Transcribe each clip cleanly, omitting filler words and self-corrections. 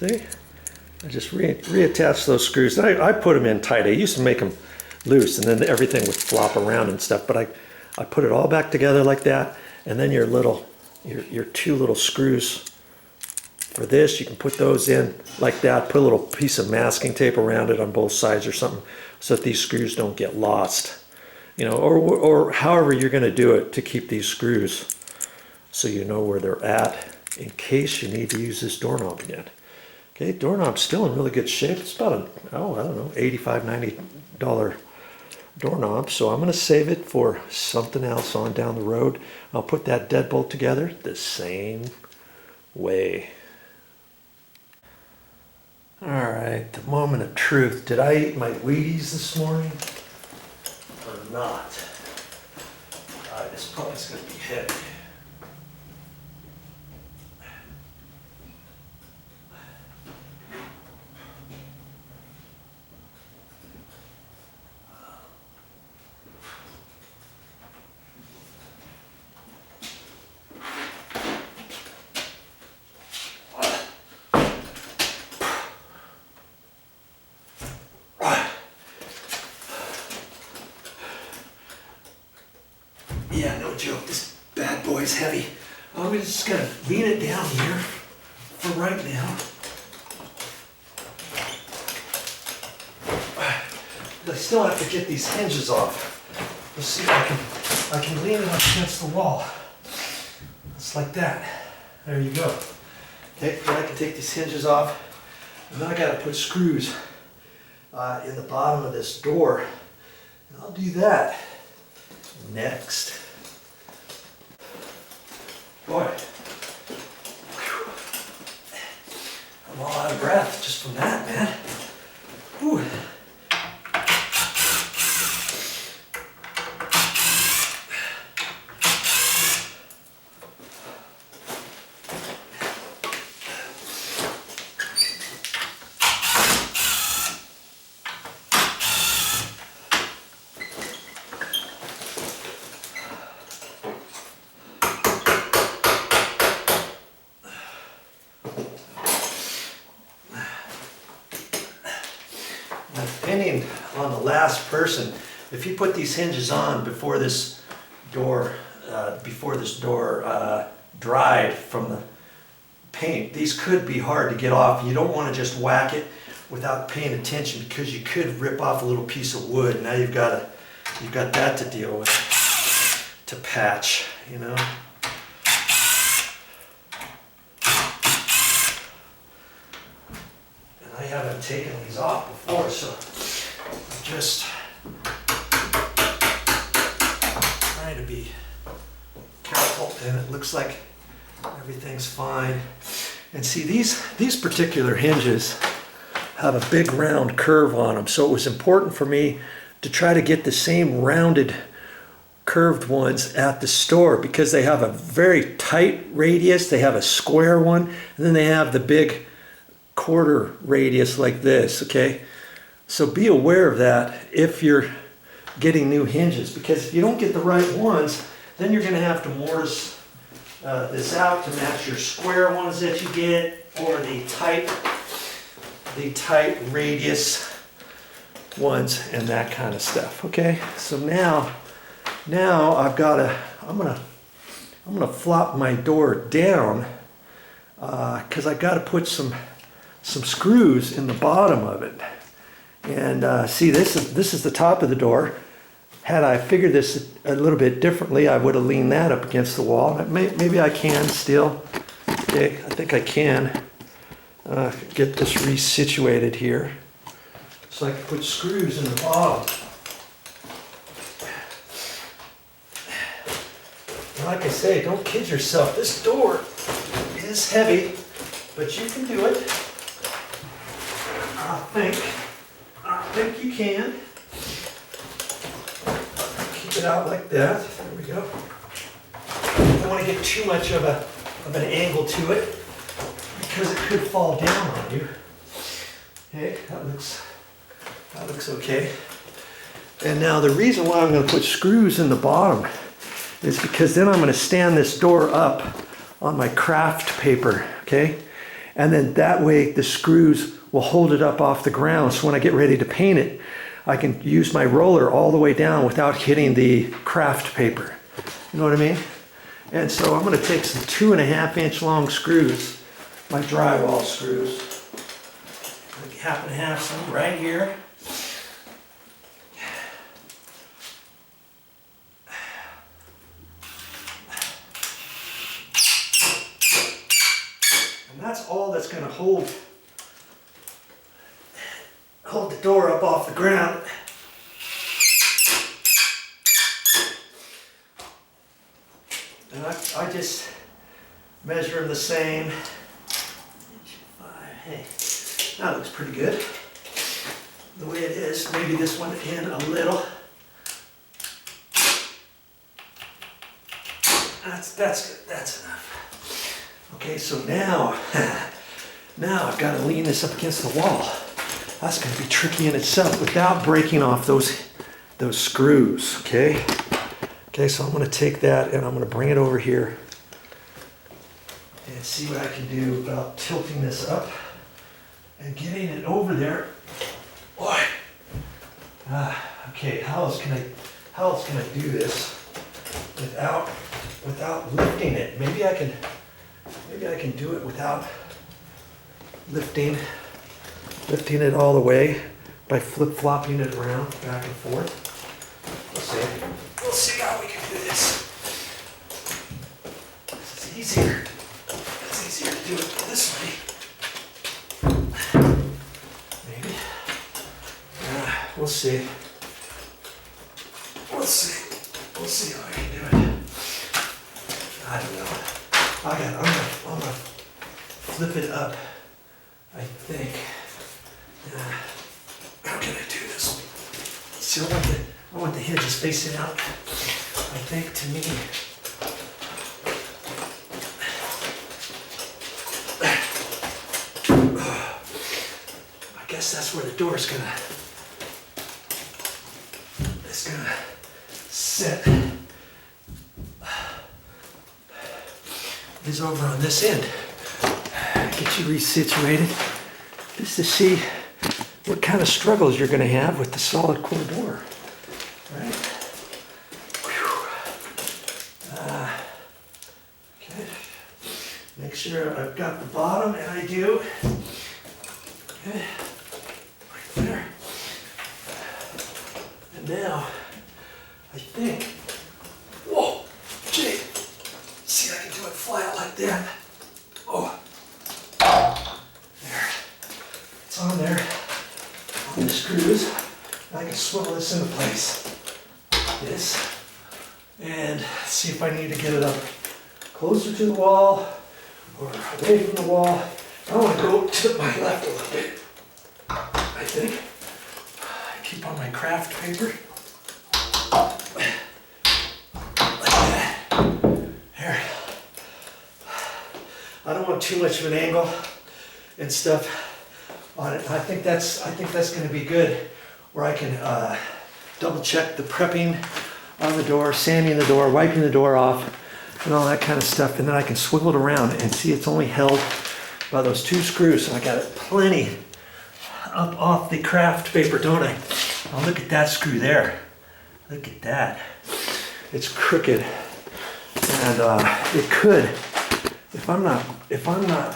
See? I just reattach those screws. I put them in tight. I used to make them loose and then everything would flop around and stuff, but I put it all back together like that, and then your two little screws for this, you can put those in like that, put a little piece of masking tape around it on both sides or something so that these screws don't get lost. You know, or however you're going to do it to keep these screws so you know where they're at in case you need to use this doorknob again. Okay, doorknob's still in really good shape. It's about I don't know, $85, $90 doorknob. So I'm going to save it for something else on down the road. I'll put that deadbolt together the same way. All right, the moment of truth. Did I eat my Wheaties this morning or not? This probably is going to be heavy. Yeah, no joke, this bad boy's heavy. I'm just gonna lean it down here for right now. I still have to get these hinges off. Let's see if I can lean it up against the wall. Just like that. There you go. Okay, then I can take these hinges off. And then I gotta put screws in the bottom of this door. And I'll do that next. Boy, I'm all out of breath just from that, man. Whew. Depending on the last person, if you put these hinges on before this door dried from the paint, these could be hard to get off. You don't want to just whack it without paying attention because you could rip off a little piece of wood. Now you've got that to deal with, to patch, you know. I haven't taken these off before, so I'm just trying to be careful, and it looks like everything's fine. And see, these particular hinges have a big round curve on them, so it was important for me to try to get the same rounded curved ones at the store because they have a very tight radius, they have a square one, and then they have the big quarter radius like this, okay? So be aware of that if you're getting new hinges, because if you don't get the right ones, then you're going to have to mortise this out to match your square ones that you get, or the tight radius ones and that kind of stuff, okay? So now I'm gonna flop my door down because I got to put some screws in the bottom of it. And see, this is the top of the door. Had I figured this a little bit differently, I would have leaned that up against the wall. Maybe I can still. Okay, I think I can get this resituated here. So I can put screws in the bottom. And like I say, don't kid yourself. This door is heavy, but you can do it. I think you can. Keep it out like that. There we go. Don't want to get too much of an angle to it because it could fall down on you. Okay, that looks okay. And now the reason why I'm going to put screws in the bottom is because then I'm going to stand this door up on my craft paper, okay? And then that way the screws will hold it up off the ground. So when I get ready to paint it, I can use my roller all the way down without hitting the craft paper. You know what I mean? And so I'm going to take some 2.5-inch long screws, my drywall screws. I happen to have some right here. And that's all that's going to hold the door up off the ground. And I just measure them the same. Hey, that looks pretty good. The way it is, maybe this one in a little. That's good, that's enough. Okay, so now I've got to lean this up against the wall. That's going to be tricky in itself without breaking off those screws, okay? Okay, so I'm going to take that and I'm going to bring it over here and see what I can do about tilting this up and getting it over there. Boy. Okay, how else can I do this without lifting it? Maybe I can do it without lifting it all the way by flip-flopping it around back and forth. We'll see how we can do this. This is easier. It's easier to do it this way. Maybe. We'll see. We'll see how I can do it. I don't know. I'm gonna flip it up, I think. How can I do this? See, I want the hinges facing out, I think, to me. I guess that's where the door is gonna sit. Is over on this end. Get you resituated just to see what kind of struggles you're going to have with the solid core door. Right? Okay. Make sure I've got the bottom, and I do. Okay. Right there. And now, I think, whoa, gee, see, I can do it flat like that. Oh, there, it's on there, on the screws. I can swivel this into place, this, and see if I need to get it up closer to the wall or away from the wall. I want to go to my left a little bit, I think. I keep on my craft paper. I don't want too much of an angle and stuff on it. I think that's going to be good, where I can double check the prepping on the door, sanding the door, wiping the door off, and all that kind of stuff. And then I can swivel it around and see it's only held by those 2 screws. So I got it plenty up off the craft paper, don't I? Oh, look at that screw there. Look at that. It's crooked, and it could. If I'm not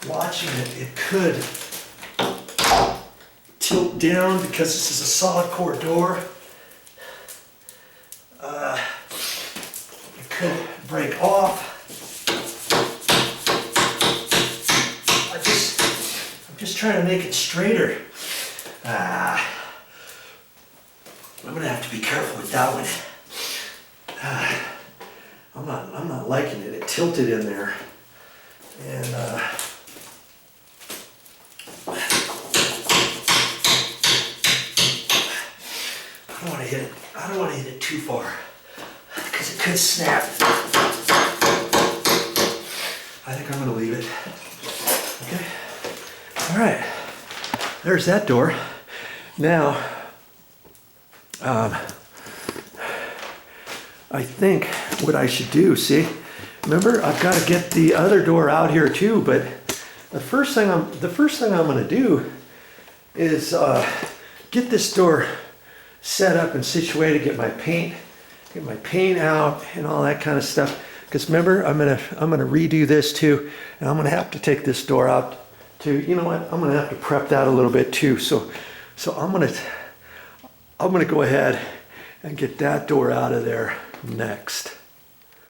watching it, it could tilt down because this is a solid core door. It could break off. I'm just trying to make it straighter. I'm gonna have to be careful with that one. I'm not liking it. It tilted in there, and I don't want to hit it. I don't want to hit it too far because it could snap. I think I'm going to leave it. Okay. All right. There's that door. Now, I think what I should do, see, remember, I've got to get the other door out here too, but the first thing I'm going to do is get this door set up and situated, get my paint out and all that kind of stuff. Because remember, I'm gonna redo this too, and I'm gonna have to take this door out too. You know what? I'm gonna have to prep that a little bit too. So I'm gonna go ahead and get that door out of there next.